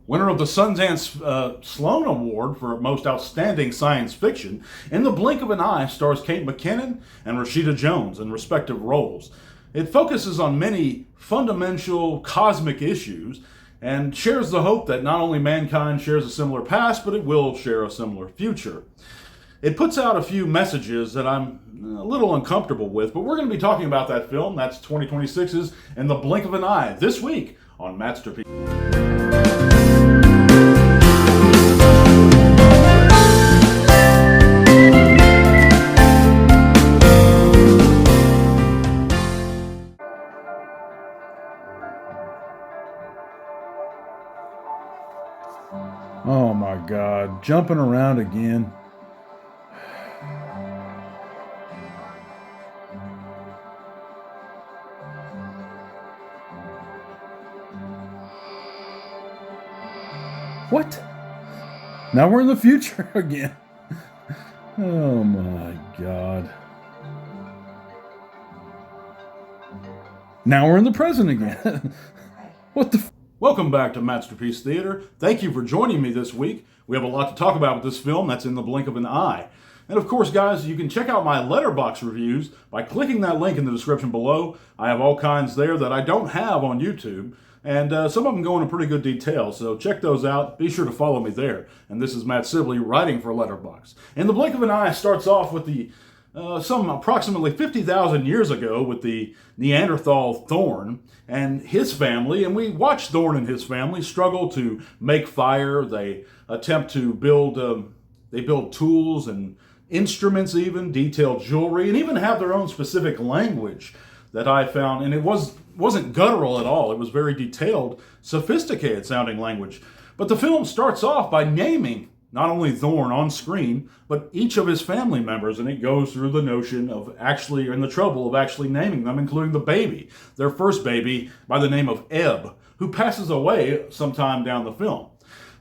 Winner of the Sundance Sloan Award for Most Outstanding Science Fiction, In the Blink of an Eye stars Kate McKinnon and Rashida Jones in respective roles. It focuses on many fundamental cosmic issues and shares the hope that not only mankind shares a similar past, but it will share a similar future. It puts out a few messages that I'm a little uncomfortable with, but we're going to be talking about that film. That's 2026's In the Blink of an Eye this week on Masterpiece. Oh my God, jumping around again. What? Now we're in the future again. Oh my God. Now we're in the present again. What the? Welcome back to Masterpiece Theater. Thank you for joining me this week. We have a lot to talk about with this film that's in the blink of an eye. And of course, guys, you can check out my Letterboxd reviews by clicking that link in the description below. I have all kinds there that I don't have on YouTube. And some of them go into pretty good detail, so check those out. Be sure to follow me there. And this is Matt Sibley writing for Letterboxd. In the Blink of an Eye starts off with some approximately 50,000 years ago with the Neanderthal Thorn and his family, and we watch Thorn and his family struggle to make fire. They attempt to build tools and instruments, even detailed jewelry, and even have their own specific language that I found, and it wasn't guttural at all. It was very detailed, sophisticated sounding language. But the film starts off by naming not only Thorn on screen, but each of his family members, and it goes through the notion of actually, and the trouble of actually naming them, including the baby, their first baby by the name of Ebb, who passes away sometime down the film.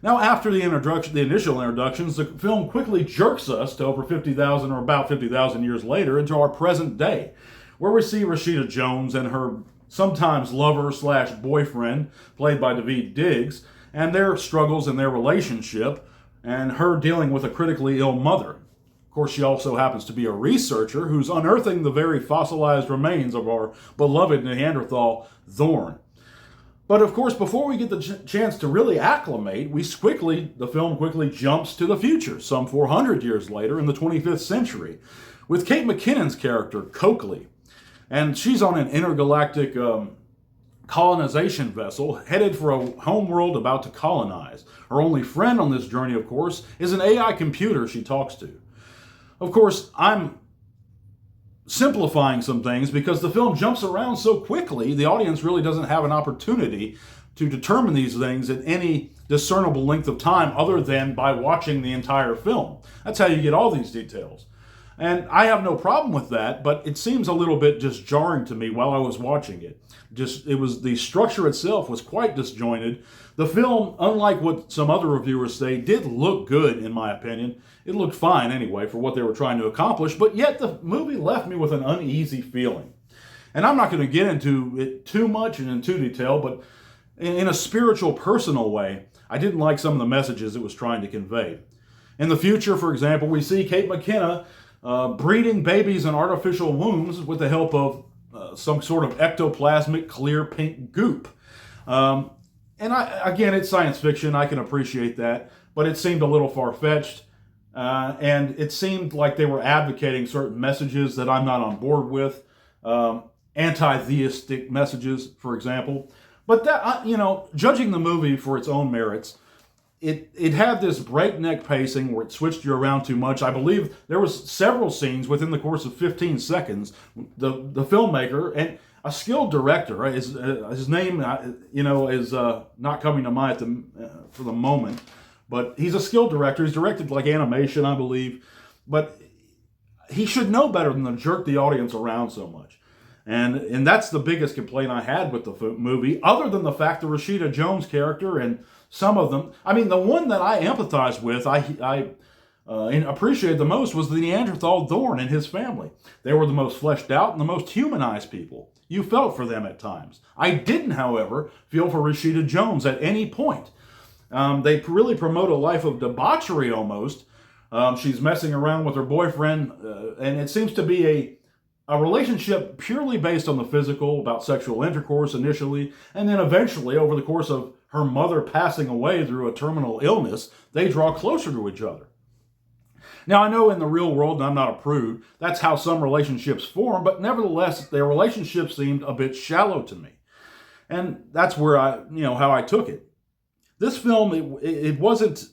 Now, after the initial introductions, the film quickly jerks us to over 50,000 or about 50,000 years later into our present day, where we see Rashida Jones and her sometimes lover slash boyfriend, played by Daveed Diggs, and their struggles in their relationship, and her dealing with a critically ill mother. Of course, she also happens to be a researcher who's unearthing the very fossilized remains of our beloved Neanderthal Thorn. But of course, before we get the chance to really acclimate, the film quickly jumps to the future, some 400 years later in the 25th century, with Kate McKinnon's character, Coakley. And she's on an intergalactic colonization vessel headed for a homeworld about to colonize. Her only friend on this journey, of course, is an AI computer she talks to. Of course, I'm simplifying some things because the film jumps around so quickly, the audience really doesn't have an opportunity to determine these things at any discernible length of time other than by watching the entire film. That's how you get all these details. And I have no problem with that, but it seems a little bit just jarring to me while I was watching it. The structure itself was quite disjointed. The film, unlike what some other reviewers say, did look good in my opinion. It looked fine anyway for what they were trying to accomplish, but yet the movie left me with an uneasy feeling. And I'm not going to get into it too much and in too detail, but in a spiritual, personal way, I didn't like some of the messages it was trying to convey. In the future, for example, we see Kate McKinnon breeding babies in artificial wombs with the help of some sort of ectoplasmic clear pink goop. Again, it's science fiction. I can appreciate that, but it seemed a little far-fetched, and it seemed like they were advocating certain messages that I'm not on board with, anti-theistic messages, for example. But that, judging the movie for its own merits, it had this breakneck pacing where it switched you around too much. I believe there was several scenes within the course of 15 seconds. The filmmaker and a skilled director, right, his name, is not coming to mind for the moment, but he's a skilled director. He's directed like animation, I believe, but he should know better than to jerk the audience around so much. And that's the biggest complaint I had with the movie, other than the fact that Rashida Jones' character and some of them, I mean, the one that I empathized with, I appreciated the most was the Neanderthal Thorn and his family. They were the most fleshed out and the most humanized people. You felt for them at times. I didn't, however, feel for Rashida Jones at any point. They really promote a life of debauchery almost. She's messing around with her boyfriend, and it seems to be a relationship purely based on the physical, about sexual intercourse initially, and then eventually, over the course of her mother passing away through a terminal illness, they draw closer to each other. Now, I know in the real world, and I'm not a prude, that's how some relationships form, but nevertheless, their relationship seemed a bit shallow to me. And that's where how I took it. This film, it wasn't,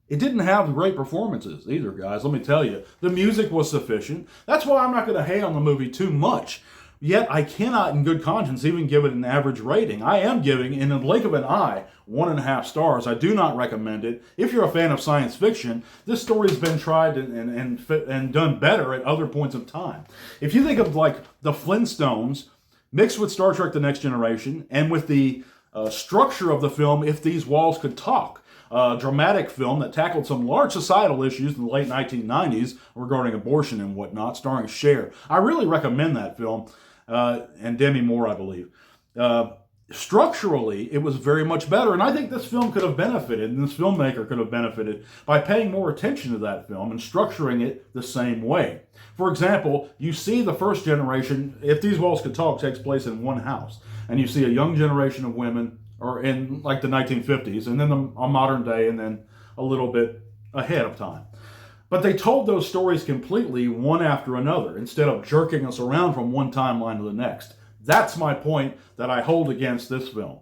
it didn't have great performances either, guys, let me tell you. The music was sufficient. That's why I'm not going to hate on the movie too much. Yet I cannot, in good conscience, even give it an average rating. I am giving, in the blink of an eye, 1.5 stars. I do not recommend it. If you're a fan of science fiction, this story's been tried and done better at other points of time. If you think of like the Flintstones, mixed with Star Trek The Next Generation, and with the structure of the film, If These Walls Could Talk, a dramatic film that tackled some large societal issues in the late 1990s regarding abortion and whatnot, starring Cher. I really recommend that film, and Demi Moore, I believe. Structurally, it was very much better, and I think this film could have benefited, and this filmmaker could have benefited by paying more attention to that film and structuring it the same way. For example, you see the first generation, If These Walls Could Talk, takes place in one house, and you see a young generation of women, or in like the 1950s, and then a modern day, and then a little bit ahead of time. But they told those stories completely one after another, instead of jerking us around from one timeline to the next. That's my point that I hold against this film.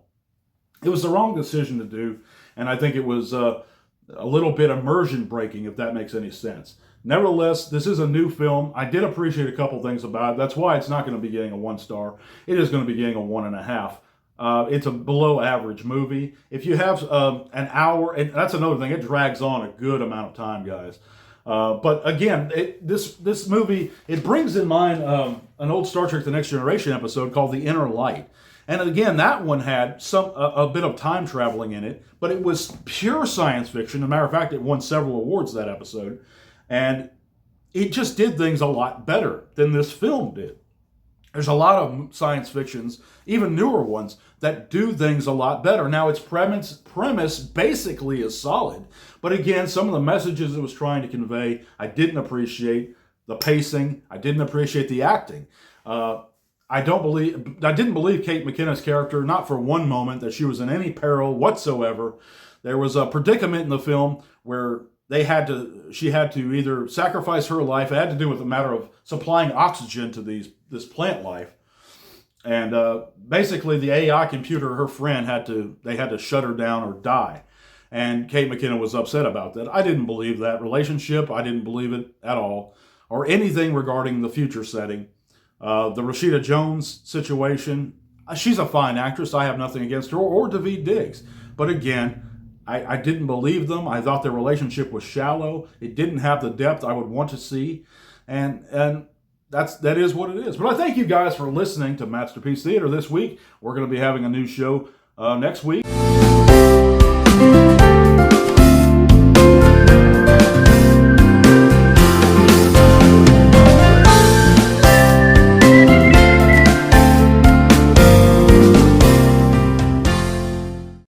It was the wrong decision to do, and I think it was a little bit immersion breaking, if that makes any sense. Nevertheless, this is a new film. I did appreciate a couple things about it. That's why it's not going to be getting a 1 star. It is going to be getting a 1.5. It's a below average movie. If you have an hour, and that's another thing, it drags on a good amount of time, guys. But again, this movie, it brings in mind an old Star Trek The Next Generation episode called The Inner Light. And again, that one had a bit of time traveling in it, but it was pure science fiction. As a matter of fact, it won several awards, that episode. And it just did things a lot better than this film did. There's a lot of science fictions, even newer ones, that do things a lot better. Now, its premise basically is solid. But again, some of the messages it was trying to convey, I didn't appreciate. The pacing, I didn't appreciate the acting. I didn't believe Kate McKinnon's character, not for one moment, that she was in any peril whatsoever. There was a predicament in the film where she had to either sacrifice her life. It had to do with the matter of supplying oxygen to this plant life. And basically the AI computer, her friend, they had to shut her down or die. And Kate McKinnon was upset about that. I didn't believe that relationship. I didn't believe it at all, or anything regarding the future setting. The Rashida Jones situation, she's a fine actress. I have nothing against her, or Daveed Diggs. But again, I didn't believe them. I thought their relationship was shallow. It didn't have the depth I would want to see. And that is what it is. But I thank you guys for listening to Masterpiece Theater this week. We're going to be having a new show next week.